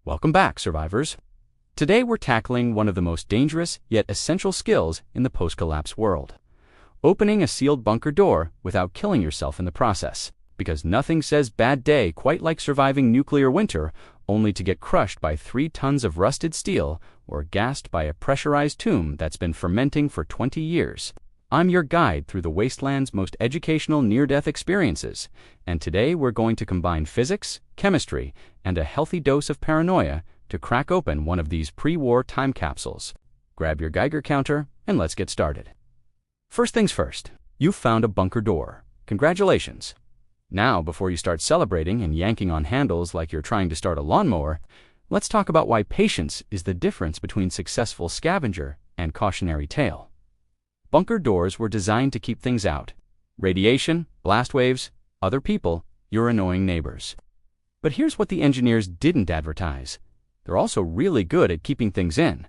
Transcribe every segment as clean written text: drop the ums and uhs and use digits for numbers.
Welcome back, survivors. Today we're tackling one of the most dangerous yet essential skills in the post-collapse world. Opening a sealed bunker door without killing yourself in the process. Because nothing says bad day quite like surviving nuclear winter only to get crushed by 3 tons of rusted steel or gassed by a pressurized tomb that's been fermenting for 20 years. I'm your guide through the wasteland's most educational near-death experiences, and today we're going to combine physics, chemistry, and a healthy dose of paranoia to crack open one of these pre-war time capsules. Grab your Geiger counter and let's get started. First things first, you've found a bunker door. Congratulations. Now, before you start celebrating and yanking on handles like you're trying to start a lawnmower, let's talk about why patience is the difference between successful scavenger and cautionary tale. Bunker doors were designed to keep things out. Radiation, blast waves, other people, your annoying neighbors. But here's what the engineers didn't advertise. They're also really good at keeping things in.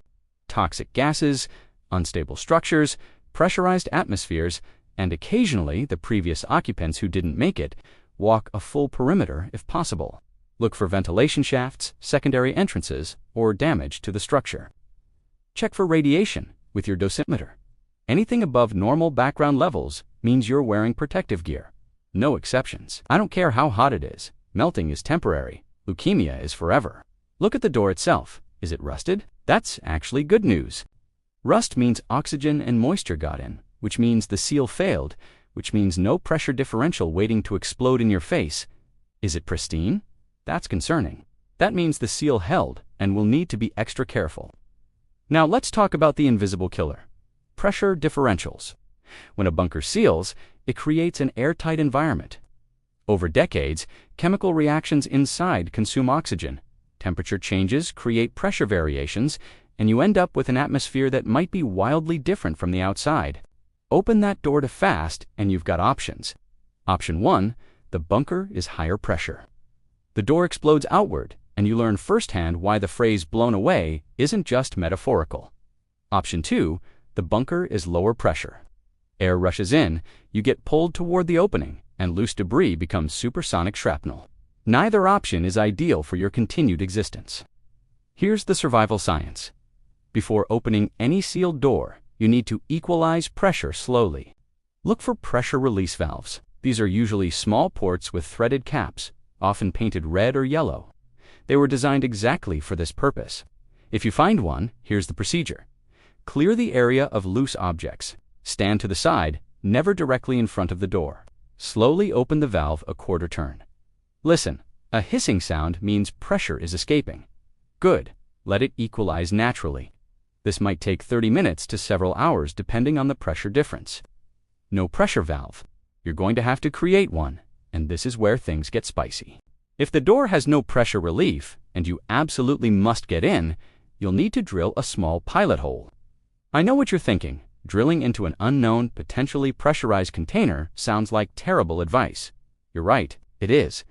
Toxic gases, unstable structures, pressurized atmospheres, and occasionally the previous occupants who didn't make it walk a full perimeter if possible. Look for ventilation shafts, secondary entrances, or damage to the structure. Check for radiation with your dosimeter. Anything above normal background levels means you're wearing protective gear. No exceptions. I don't care how hot it is. Melting is temporary. Leukemia is forever. Look at the door itself. Is it rusted? That's actually good news. Rust means oxygen and moisture got in, which means the seal failed, which means no pressure differential waiting to explode in your face. Is it pristine? That's concerning. That means the seal held and will need to be extra careful. Now let's talk about the invisible killer. Pressure differentials. When a bunker seals, it creates an airtight environment. Over decades, chemical reactions inside consume oxygen. Temperature changes create pressure variations, and you end up with an atmosphere that might be wildly different from the outside. Open that door to fast, and you've got options. Option 1, the bunker is higher pressure. The door explodes outward, and you learn firsthand why the phrase blown away isn't just metaphorical. Option 2, the bunker is lower pressure. Air rushes in, you get pulled toward the opening, and loose debris becomes supersonic shrapnel. Neither option is ideal for your continued existence. Here's the survival science. Before opening any sealed door, you need to equalize pressure slowly. Look for pressure release valves. These are usually small ports with threaded caps, often painted red or yellow. They were designed exactly for this purpose. If you find one, here's the procedure. Clear the area of loose objects. Stand to the side, never directly in front of the door. Slowly open the valve a quarter turn. Listen, a hissing sound means pressure is escaping. Good, let it equalize naturally. This might take 30 minutes to several hours depending on the pressure difference. No pressure valve. You're going to have to create one, and this is where things get spicy. If the door has no pressure relief, and you absolutely must get in, you'll need to drill a small pilot hole. I know what you're thinking. Drilling into an unknown, potentially pressurized container sounds like terrible advice. You're right, it is.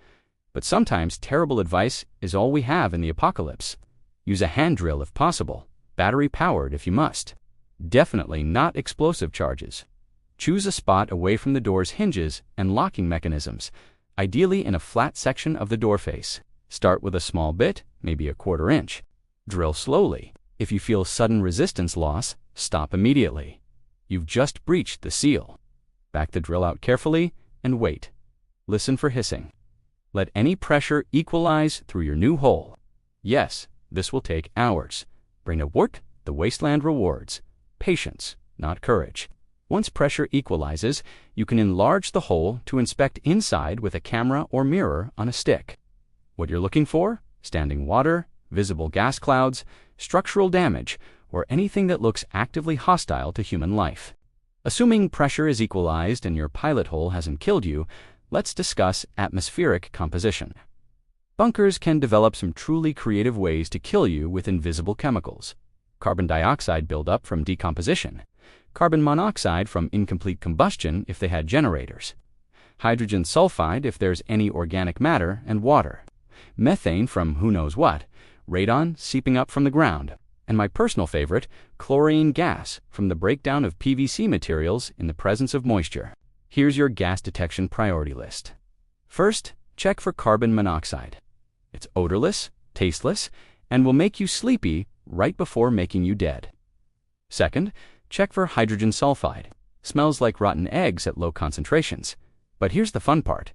But sometimes terrible advice is all we have in the apocalypse. Use a hand drill if possible, battery-powered if you must. Definitely not explosive charges. Choose a spot away from the door's hinges and locking mechanisms, ideally in a flat section of the door face. Start with a small bit, maybe a quarter inch. Drill slowly. If you feel sudden resistance loss, stop immediately. You've just breached the seal. Back the drill out carefully and wait. Listen for hissing. Let any pressure equalize through your new hole. Yes, this will take hours. Bring a work the wasteland rewards. Patience, not courage. Once pressure equalizes, you can enlarge the hole to inspect inside with a camera or mirror on a stick. What you're looking for? Standing water, visible gas clouds, structural damage, or anything that looks actively hostile to human life. Assuming pressure is equalized and your pilot hole hasn't killed you, let's discuss atmospheric composition. Bunkers can develop some truly creative ways to kill you with invisible chemicals. Carbon dioxide buildup from decomposition. Carbon monoxide from incomplete combustion if they had generators. Hydrogen sulfide if there's any organic matter and water. Methane from who knows what. Radon seeping up from the ground. And my personal favorite, chlorine gas from the breakdown of PVC materials in the presence of moisture. Here's your gas detection priority list. First, check for carbon monoxide. It's odorless, tasteless, and will make you sleepy right before making you dead. Second, check for hydrogen sulfide. Smells like rotten eggs at low concentrations. But here's the fun part.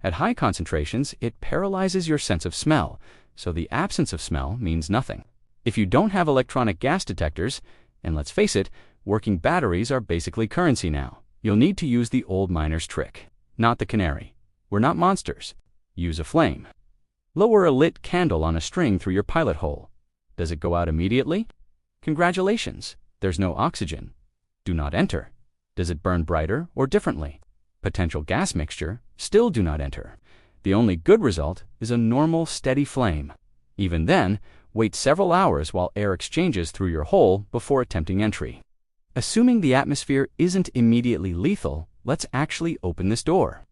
At high concentrations, it paralyzes your sense of smell, so the absence of smell means nothing. If you don't have electronic gas detectors, and let's face it, working batteries are basically currency now, you'll need to use the old miner's trick, not the canary. We're not monsters. Use a flame. Lower a lit candle on a string through your pilot hole. Does it go out immediately? Congratulations, there's no oxygen. Do not enter. Does it burn brighter or differently? Potential gas mixture, still do not enter. The only good result is a normal, steady flame. Even then, wait several hours while air exchanges through your hole before attempting entry. Assuming the atmosphere isn't immediately lethal, let's actually open this door.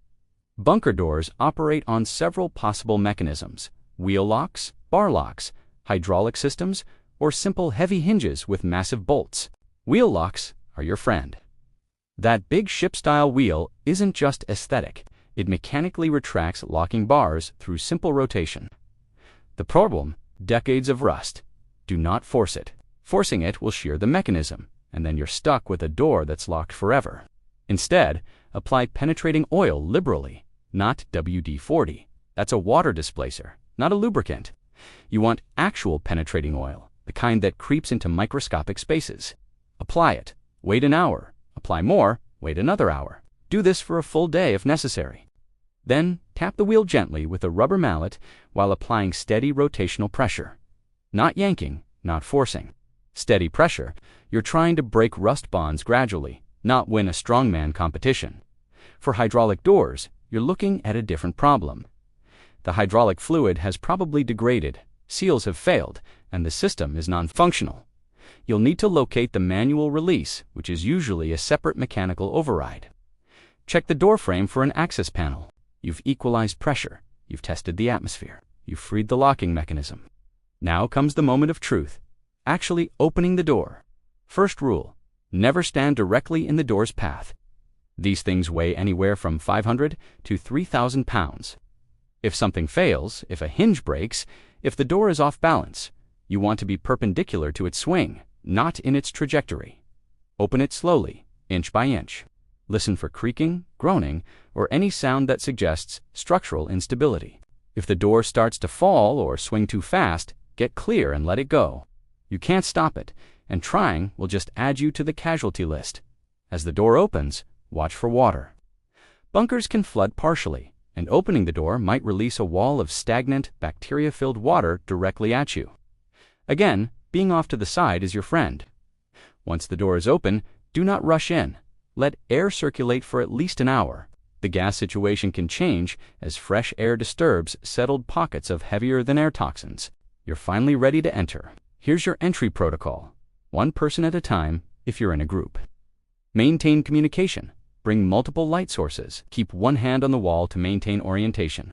Bunker doors operate on several possible mechanisms: wheel locks, bar locks, hydraulic systems, or simple heavy hinges with massive bolts. Wheel locks are your friend. That big ship-style wheel isn't just aesthetic. It mechanically retracts locking bars through simple rotation. The problem? Decades of rust. Do not force it. Forcing it will shear the mechanism, and then you're stuck with a door that's locked forever. Instead, apply penetrating oil liberally, not WD-40. That's a water displacer, not a lubricant. You want actual penetrating oil, the kind that creeps into microscopic spaces. Apply it. Wait an hour. Apply more. Wait another hour. Do this for a full day if necessary. Then, tap the wheel gently with a rubber mallet while applying steady rotational pressure. Not yanking, not forcing. Steady pressure. You're trying to break rust bonds gradually, not win a strongman competition. For hydraulic doors, you're looking at a different problem. The hydraulic fluid has probably degraded, seals have failed, and the system is non-functional. You'll need to locate the manual release, which is usually a separate mechanical override. Check the door frame for an access panel. You've equalized pressure. You've tested the atmosphere. You've freed the locking mechanism. Now comes the moment of truth. Actually opening the door. First rule: never stand directly in the door's path. These things weigh anywhere from 500 to 3,000 pounds. If something fails, if a hinge breaks, if the door is off balance, you want to be perpendicular to its swing, not in its trajectory. Open it slowly, inch by inch. Listen for creaking, groaning, or any sound that suggests structural instability. If the door starts to fall or swing too fast, get clear and let it go. You can't stop it, and trying will just add you to the casualty list. As the door opens, watch for water. Bunkers can flood partially, and opening the door might release a wall of stagnant, bacteria-filled water directly at you. Again, being off to the side is your friend. Once the door is open, do not rush in. Let air circulate for at least an hour. The gas situation can change as fresh air disturbs settled pockets of heavier-than-air toxins. You're finally ready to enter. Here's your entry protocol. One person at a time if you're in a group. Maintain communication. Bring multiple light sources. Keep one hand on the wall to maintain orientation.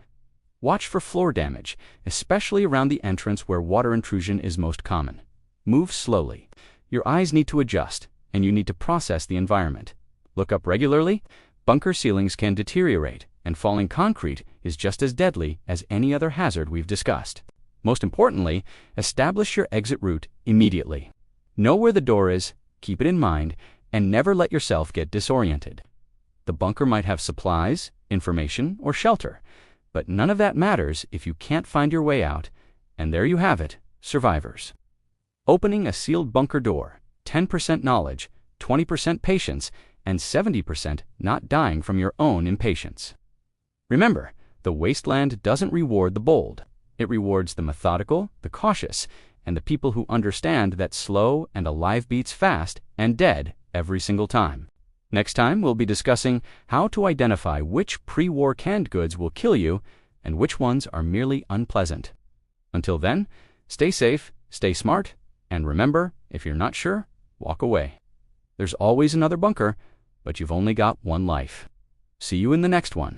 Watch for floor damage, especially around the entrance where water intrusion is most common. Move slowly. Your eyes need to adjust, and you need to process the environment. Look up regularly. Bunker ceilings can deteriorate, and falling concrete is just as deadly as any other hazard we've discussed. Most importantly, establish your exit route immediately. Know where the door is, keep it in mind, and never let yourself get disoriented. The bunker might have supplies, information, or shelter, but none of that matters if you can't find your way out, and there you have it, survivors. Opening a sealed bunker door: 10% knowledge, 20% patience, and 70% not dying from your own impatience. Remember, the wasteland doesn't reward the bold. It rewards the methodical, the cautious, and the people who understand that slow and alive beats fast and dead every single time. Next time, we'll be discussing how to identify which pre-war canned goods will kill you and which ones are merely unpleasant. Until then, stay safe, stay smart, and remember, if you're not sure, walk away. There's always another bunker, but you've only got one life. See you in the next one.